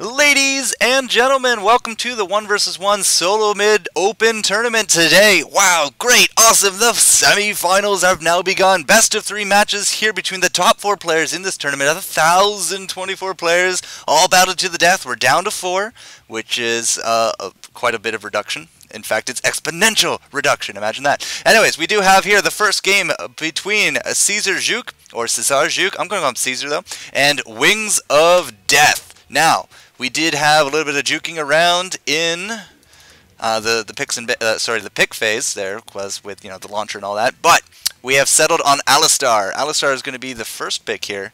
Ladies and gentlemen, welcome to the 1 vs 1 SoloMid Open Tournament today. Wow, great, awesome, the semi-finals have now begun. Best of 3 matches here between the top 4 players in this tournament. 1,024 players, all battled to the death. We're down to 4, which is quite a bit of reduction. In fact, it's exponential reduction, imagine that. Anyways, we do have here the first game between CesarJuc, or CesarJuc, I'm going to call him Caesar though, and WingsOfDeath. Now, we did have a little bit of juking around in the pick phase. There was with the launcher and all that, but we have settled on Alistar. Alistar is going to be the first pick here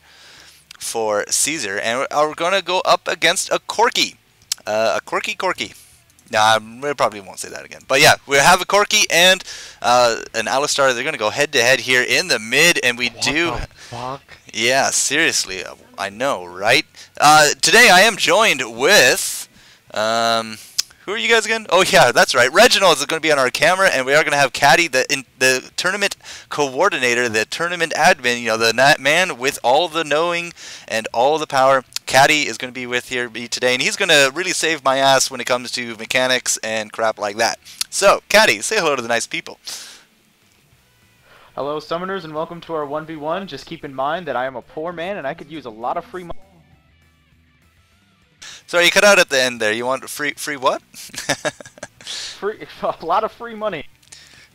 for Caesar, and we're going to go up against a Corki, Corki. Nah, we probably won't say that again. But yeah, we have a Corki and an Alistar. They're going to go head to head here in the mid, and we do. What the fuck? Yeah, seriously, I know, right? Today I am joined with, who are you guys again? Oh yeah, that's right. Reginald is going to be on our camera, and we are going to have Caddy, the tournament coordinator, the tournament admin, the man with all the knowing and all the power. Caddy is going to be with me today, and he's going to really save my ass when it comes to mechanics and crap like that. So, Caddy, say hello to the nice people. Hello, summoners, and welcome to our 1v1. Just keep in mind that I am a poor man, and I could use a lot of free money. Sorry, you cut out at the end there. You want free what? A lot of free money.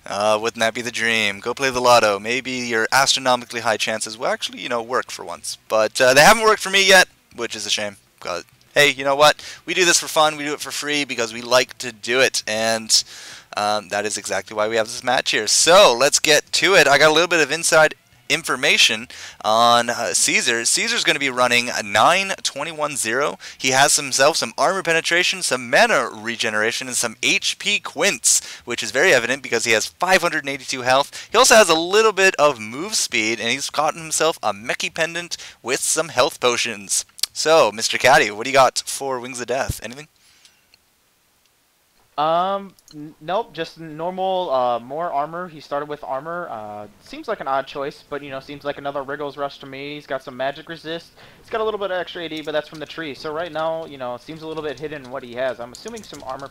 Wouldn't that be the dream? Go play the lotto. Maybe your astronomically high chances will actually, work for once. But they haven't worked for me yet, which is a shame. Because, hey, you know what? We do this for fun. We do it for free because we like to do it. And that is exactly why we have this match here. So, let's get to it. I got a little bit of inside information on Caesar. Caesar's going to be running a 9-21-0. He has himself some armor penetration, some mana regeneration, and some HP quints, which is very evident because he has 582 health. He also has a little bit of move speed, and he's gotten himself a Mechie pendant with some health potions. So, Mr. Caddy, what do you got for Wings of Death? Anything? Nope, just normal, more armor. He started with armor. Seems like an odd choice, but, seems like another Wriggles Rush to me. He's got some magic resist. He's got a little bit of extra AD, but that's from the tree. So right now, it seems a little bit hidden in what he has. I'm assuming some armor.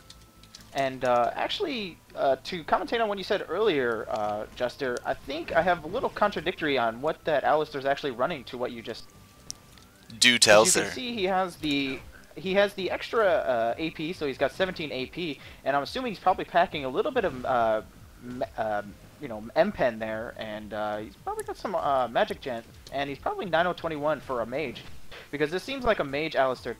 And, actually, to commentate on what you said earlier, Jester, I think I have a little contradictory on what that Alistar's actually running to what you just... Do tell, sir. As you can see, he has the extra AP, so he's got 17 AP, and I'm assuming he's probably packing a little bit of, M-Pen there, and he's probably got some Magic Gen, and he's probably 9021 for a mage, because this seems like a mage Alistar,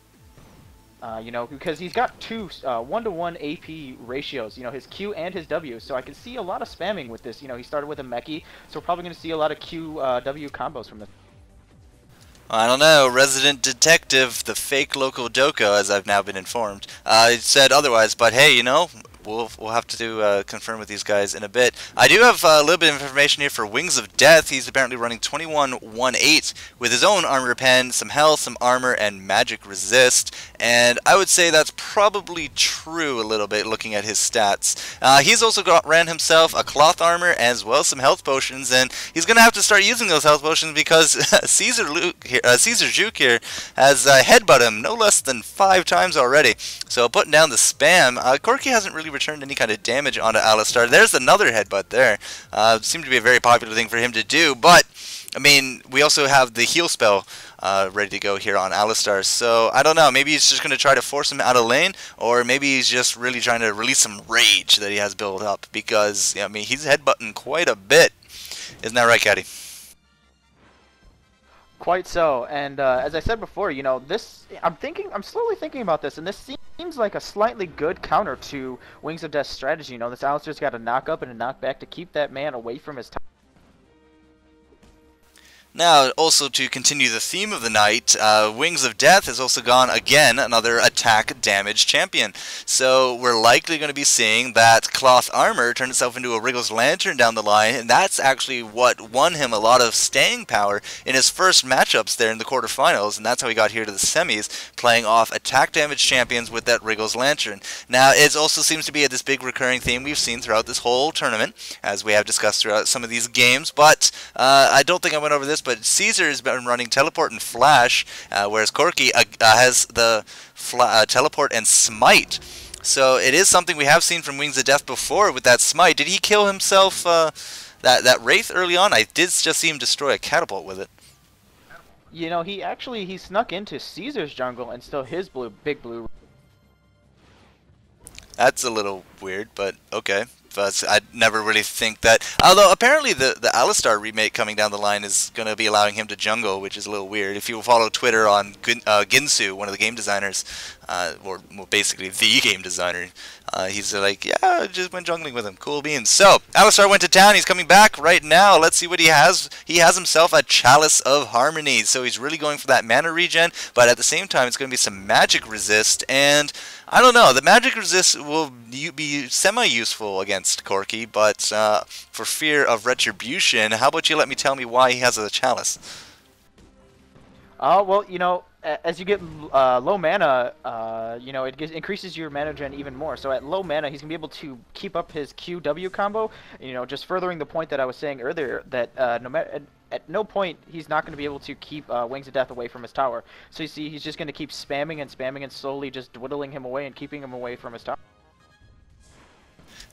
because he's got two 1-to-1 AP ratios, his Q and his W, so I can see a lot of spamming with this. He started with a Mechie, so we're probably going to see a lot of Q-W combos from this. I don't know, resident detective, the fake local Doko, as I've now been informed, said otherwise, but hey, we'll have to confirm with these guys in a bit. I do have a little bit of information here for Wings of Death. He's apparently running 21-18 with his own armor pen, some health, some armor, and magic resist. And I would say that's probably true a little bit looking at his stats. He's also ran himself a cloth armor as well as some health potions, and he's going to have to start using those health potions because CesarJuc here has headbutt him no less than 5 times already. So putting down the spam, Corki hasn't really returned any kind of damage onto Alistar. There's another headbutt there. Seemed to be a very popular thing for him to do, but I mean, we also have the heal spell ready to go here on Alistar, so I don't know, maybe he's just going to try to force him out of lane, or maybe he's just really trying to release some rage that he has built up, because, I mean, he's headbutting quite a bit. Isn't that right, Caddy? Quite so, and as I said before, this, I'm slowly thinking about this, and this seems like a slightly good counter to Wings of Death's strategy. This Alistar's got a knock up and a knock back to keep that man away from his top. Now, also to continue the theme of the night, Wings of Death has also gone again another attack damage champion. So we're likely going to be seeing that cloth armor turn itself into a Wriggles Lantern down the line, and that's actually what won him a lot of staying power in his first matchups there in the quarterfinals, and that's how he got here to the semis, playing off attack damage champions with that Wriggles Lantern. Now, it also seems to be this big recurring theme we've seen throughout this whole tournament, as we have discussed throughout some of these games, but I don't think I went over this course, but Caesar has been running teleport and flash, whereas Corki has the teleport and smite. So it is something we have seen from Wings of Death before with that smite. Did he kill himself, that Wraith early on? I did just see him destroy a catapult with it. You know, he snuck into Caesar's jungle and still his big blue. That's a little weird, but okay. But I'd never really think that. Although apparently the Alistar remake coming down the line is going to be allowing him to jungle, which is a little weird. If you follow Twitter on Ginsu, one of the game designers, or basically the game designer, he's like, yeah, I just went jungling with him. Cool beans. So Alistar went to town. He's coming back right now. Let's see what he has. He has himself a Chalice of Harmony. So he's really going for that mana regen, but at the same time, it's going to be some magic resist. And I don't know. The magic resist will be semi-useful against Corki, but for fear of retribution, how about you tell me why he has a Chalice? Well, you know, as you get low mana, you know, it increases your mana gen even more. So at low mana, he's going to be able to keep up his QW combo, you know, just furthering the point that I was saying earlier, that at no point he's not going to be able to keep Wings of Death away from his tower. So you see, he's just going to keep spamming and slowly just dwindling him away and keeping him away from his tower.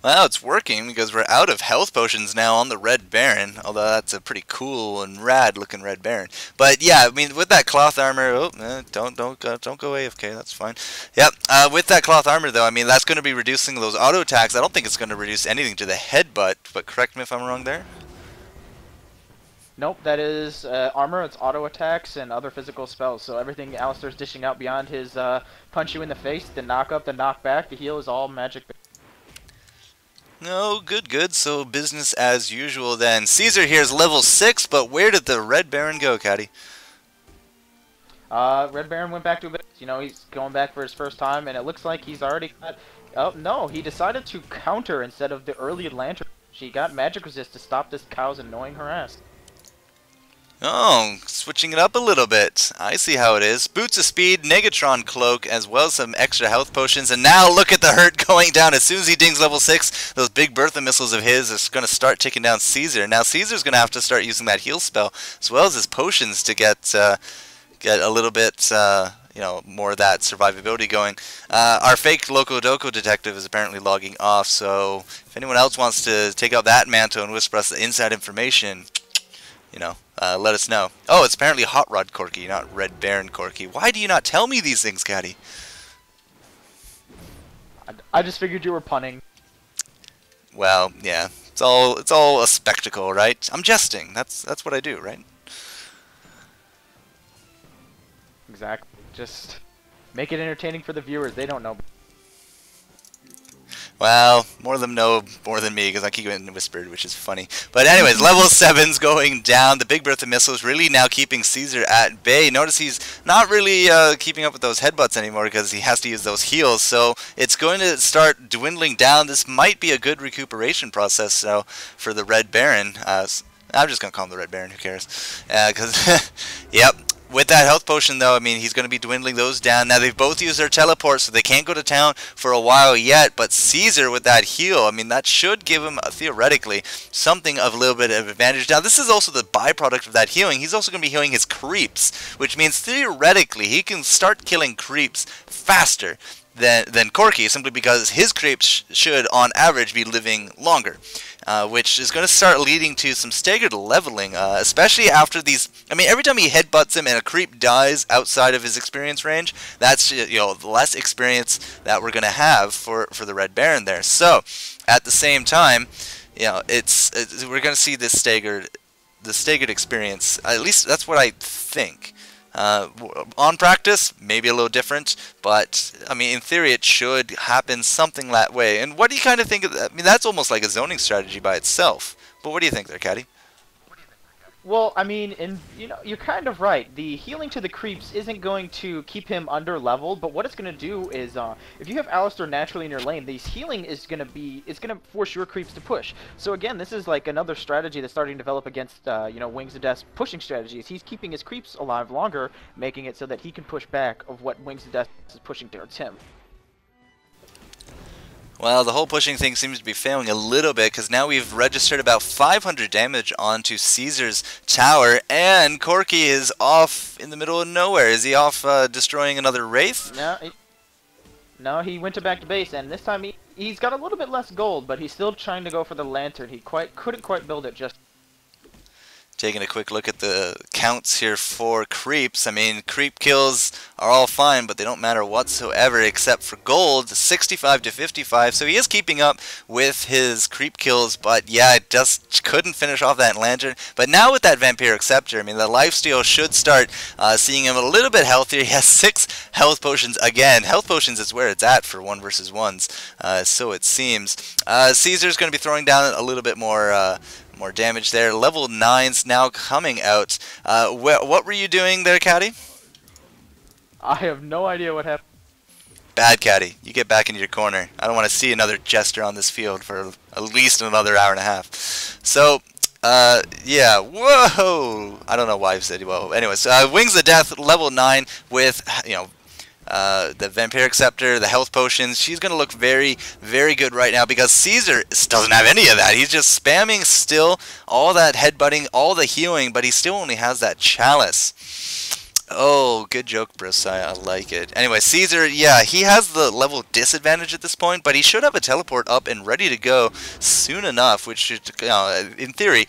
Well, it's working because we're out of health potions now on the Red Baron, although that's a pretty cool and rad looking Red Baron. But yeah, I mean, with that cloth armor, don't go AFK, that's fine. Yep, with that cloth armor though, I mean, that's going to be reducing those auto attacks. I don't think it's going to reduce anything to the headbutt, but correct me if I'm wrong there. Nope, that is armor, it's auto attacks and other physical spells. So everything Alistar's dishing out beyond his punch you in the face, the knock up, the knock back, the heal is all magic. No, good. So business as usual then. Caesar here is level 6, but where did the Red Baron go, Caddy? Red Baron went back to a bit. You know, he's going back for his first time, and it looks like he's already got... Oh, no, he decided to counter instead of the early lantern. She got magic resist to stop this cow's annoying harass. Oh, switching it up a little bit. I see how it is. Boots of Speed, Negatron Cloak, as well as some extra health potions. And now look at the hurt going down. As soon as he dings level 6, those big Bertha missiles of his are going to start ticking down Caesar. Now Caesar's going to have to start using that heal spell, as well as his potions to get a little bit, you know, more of that survivability going. Our fake Loco Doco detective is apparently logging off, so if anyone else wants to take out that mantle and whisper us the inside information, you know, let us know. Oh, it's apparently Hot Rod Corki, not Red Baron Corki. Why do you not tell me these things, Caddy? I just figured you were punning. Well, yeah, it's all a spectacle, right? I'm jesting. That's what I do, right? Exactly. Just make it entertaining for the viewers. They don't know. Well, more of them know more than me because I keep getting whispered, which is funny. But anyways, level 7's going down. The Big Bertha missile is really now keeping Caesar at bay. Notice he's not really keeping up with those headbutts anymore because he has to use those heals. So it's going to start dwindling down. This might be a good recuperation process so for the Red Baron. I'm just going to call him the Red Baron. Who cares? Because, yep. With that health potion, though, I mean, he's going to be dwindling those down. Now, they've both used their teleport, so they can't go to town for a while yet. But Caesar, with that heal, I mean, that should give him, theoretically, something of a little bit of advantage. Now, this is also the byproduct of that healing. He's also going to be healing his creeps, which means, theoretically, he can start killing creeps faster than Corki, simply because his creeps should, on average, be living longer. Which is going to start leading to some staggered leveling, especially after these... I mean, every time he headbutts him and a creep dies outside of his experience range, that's, you know, the less experience that we're going to have for the Red Baron there. So, at the same time, you know, we're going to see this staggered experience. At least that's what I think. On practice, maybe a little different, but I mean, in theory, it should happen something that way. And what do you kind of think of that? I mean, that's almost like a zoning strategy by itself. But what do you think there, Caddy? Well, I mean, you know, you're kind of right. The healing to the creeps isn't going to keep him under leveled, but what it's going to do is, if you have Alistar naturally in your lane, the healing is going to force your creeps to push. So again, this is like another strategy that's starting to develop against, you know, Wings of Death's pushing strategies. He's keeping his creeps alive longer, making it so that he can push back of what Wings of Death is pushing towards him. Well, the whole pushing thing seems to be failing a little bit because now we've registered about 500 damage onto Caesar's tower, and Corky is off in the middle of nowhere. Is he off destroying another Wraith? No, he went to back to base, and this time he's got a little bit less gold, but he's still trying to go for the lantern. He couldn't quite build it just. Taking a quick look at the counts here for creeps. I mean, creep kills are all fine, but they don't matter whatsoever except for gold, 65 to 55. So he is keeping up with his creep kills, but yeah, just couldn't finish off that lantern. But now with that Vampiric Scepter, I mean, the lifesteal should start seeing him a little bit healthier. He has 6 health potions again. Health potions is where it's at for 1 versus 1s, so it seems. Caesar's going to be throwing down a little bit more damage there. Level 9's now coming out. What were you doing there, Caddy? I have no idea what happened. Bad, Caddy. You get back into your corner. I don't want to see another Jester on this field for at least another hour and a half. So, yeah. Whoa! I don't know why I said whoa. Anyways, Wings of Death, level 9 with, you know, the Vampiric Scepter, the health potions. She's going to look very, very good right now because Caesar doesn't have any of that. He's just spamming still all that headbutting, all the healing, but he still only has that chalice. Oh, good joke, Briss. I like it. Anyway, Caesar, yeah, he has the level disadvantage at this point, but he should have a teleport up and ready to go soon enough, which should, in theory,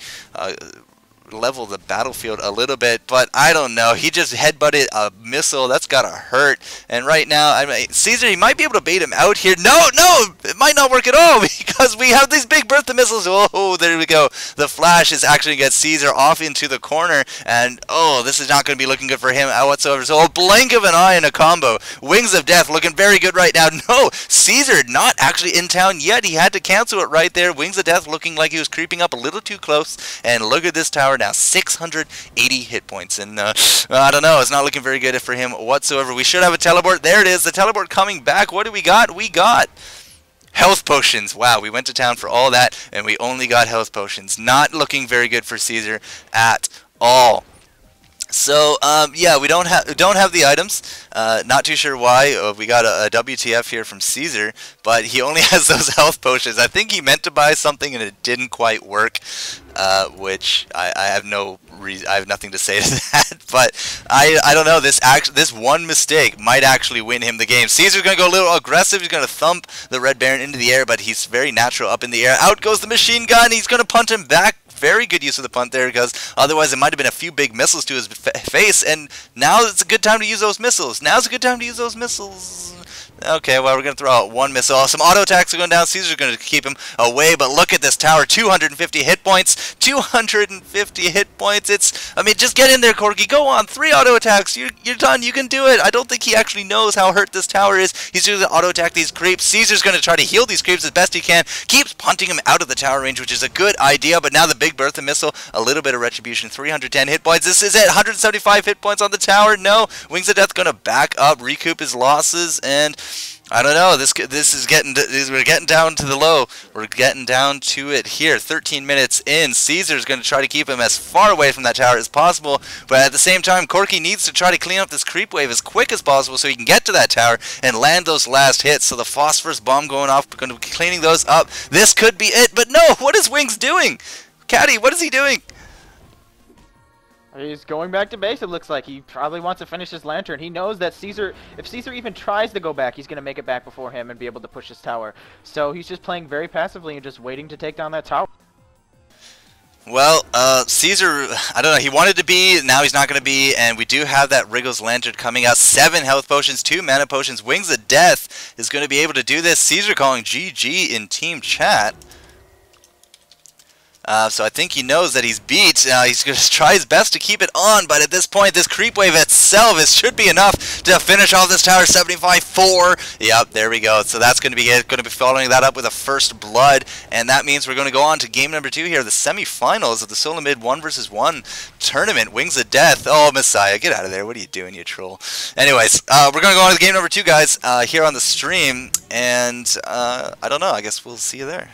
level the battlefield a little bit, but I don't know. He just headbutted a missile. That's gotta hurt. And right now, I mean, Caesar, he might be able to bait him out here. No, it might not work at all because we have these big Bertha missiles. Oh, there we go. The flash is actually gonna get Caesar off into the corner, and oh, this is not gonna be looking good for him whatsoever. So a blink of an eye and a combo. Wings of Death looking very good right now. No, Caesar not actually in town yet. He had to cancel it right there. Wings of Death looking like he was creeping up a little too close, and look at this tower now, 680 hit points, and I don't know, it's not looking very good for him whatsoever. We should have a teleport. There it is, the teleport coming back. What do we got? We got health potions. Wow, we went to town for all that, and we only got health potions. Not looking very good for Caesar at all. So yeah, we don't have the items. Not too sure why. We got a WTF here from Caesar, but he only has those health potions. I think he meant to buy something and it didn't quite work, which I have no reason. I have nothing to say to that. But I don't know. This one mistake might actually win him the game. Caesar's gonna go a little aggressive. He's gonna thump the Red Baron into the air, but he's very natural up in the air. Out goes the machine gun. He's gonna punt him back. Very good use of the punt there, because otherwise it might have been a few big missiles to his face, and now it's a good time to use those missiles. Now's a good time to use those missiles. Okay, well, we're going to throw out one missile. Some auto attacks are going down. Caesar's going to keep him away, but look at this tower. 250 hit points. 250 hit points. I mean, just get in there, Corky. Go on. 3 auto attacks. You're done. You can do it. I don't think he actually knows how hurt this tower is. He's going to auto attack these creeps. Caesar's going to try to heal these creeps as best he can. Keeps punting him out of the tower range, which is a good idea, but now the Big Bertha missile, a little bit of retribution. 310 hit points. This is it. 175 hit points on the tower. No. Wings of Death going to back up, recoup his losses, and I don't know. This is we're getting down to the low. We're getting down to it here. 13 minutes in. Caesar's going to try to keep him as far away from that tower as possible, but at the same time, Corky needs to try to clean up this creep wave as quick as possible so he can get to that tower and land those last hits. So the phosphorus bomb going off, we're going to be cleaning those up. This could be it, but no. What is Wings doing? Caddy, what is he doing? He's going back to base, it looks like. He probably wants to finish his lantern. He knows that if Caesar even tries to go back, he's going to make it back before him and be able to push his tower. So he's just playing very passively and just waiting to take down that tower. Well, Caesar, I don't know, he wanted to be, now he's not going to be, and we do have that Wriggles Lantern coming out. 7 health potions, 2 mana potions. Wings of Death is going to be able to do this. Caesar calling GG in team chat. So I think he knows that he's beat. He's going to try his best to keep it on, but at this point, this creep wave itself should be enough to finish off this tower. 75-4. Yep, there we go. So that's going to be it. Going to be following that up with a first blood, and that means we're going to go on to game number 2 here, the semifinals of the SoloMid 1v1 tournament. Wings of Death. Oh, Messiah, get out of there. What are you doing, you troll? Anyways, we're going to go on to game number 2, guys, here on the stream, and I don't know. I guess we'll see you there.